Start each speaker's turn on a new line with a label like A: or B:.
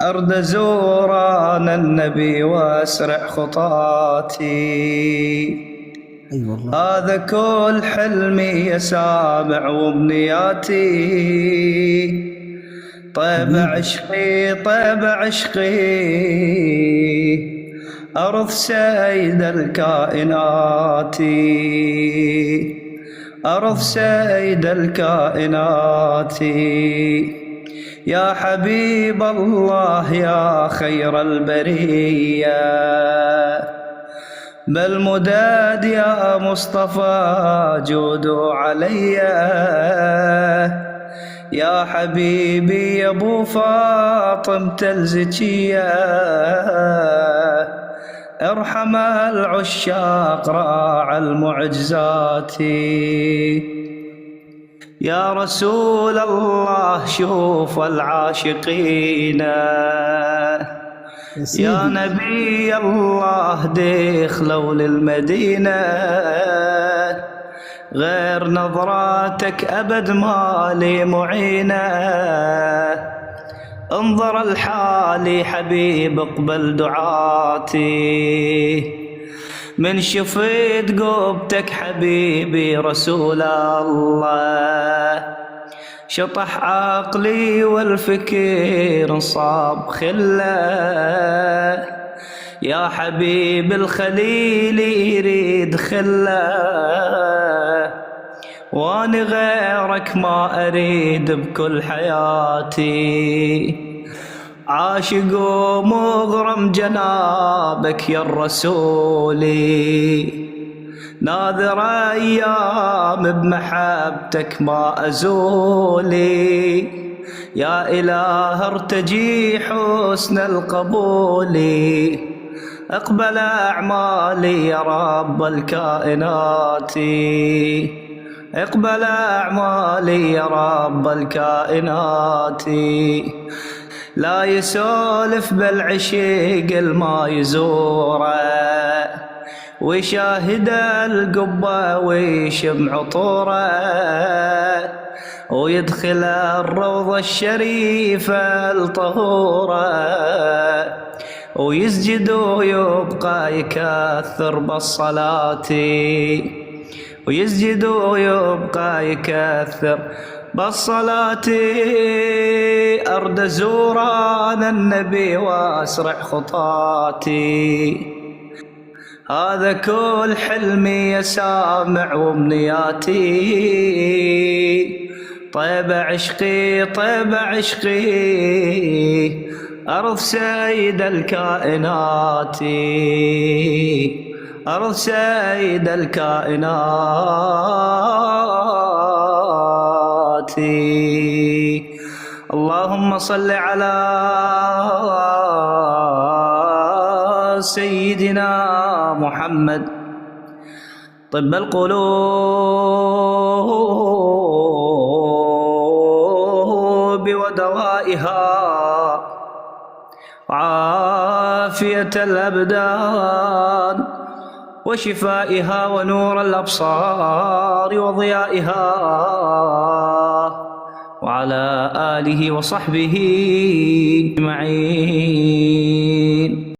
A: أرد زوران النبي وأسرع خطاتي.
B: أي والله.
A: هذا كل حلمي يا سامع وامنياتي. طيب
B: حبيبي.
A: عشقي طيب عشقي، أرض سيد الكائنات، أرض سيد الكائنات. يا حبيب الله يا خير البرية، بل مداد يا مصطفى جودوا علي. يا حبيبي يا ابو فاطمة الزكية، ارحم العشاق راعى المعجزات. يا رسول الله شوف العاشقين،
B: يا
A: يا
B: سيدي.
A: نبي الله دخلوا للمدينة. غير نظراتك أبد ما لي معينة. انظر الحالي حبيب اقبل دعاتي، من شفيت قوبتك حبيبي رسول الله. شطح عقلي والفكر صاب خله، يا حبيب الخليل يريد خله. واني غيرك ما اريد بكل حياتي، عاشق ومغرم جنابك يا الرسولي. ناذر ايام بمحبتك ما ازولي، يا اله ارتجي حسن القبول. اقبل اعمالي يا رب الكائنات، اقبل اعمالي يا رب الكائنات. لا يسولف بالعشيق الما يزوره، ويشاهد القبة ويشم عطوره. ويدخل الروضة الشريفة الطهورة، ويسجد ويبقى يكثر بالصلاة. ويسجد ويبقى يكثر بالصلاة. أرد زوران النبي وأسرع خطاتي، هذا كل حلمي يا سامع وامنياتي. طيب عشقي طيب عشقي، أرض سيد الكائنات، أرض سيد الكائنات. اللهم صل على سيدنا محمد. طب القلوب ودوائها، وعافية الأبدان وشفائها ونور الأبصار وضيائها، وعلى آله وصحبه أجمعين.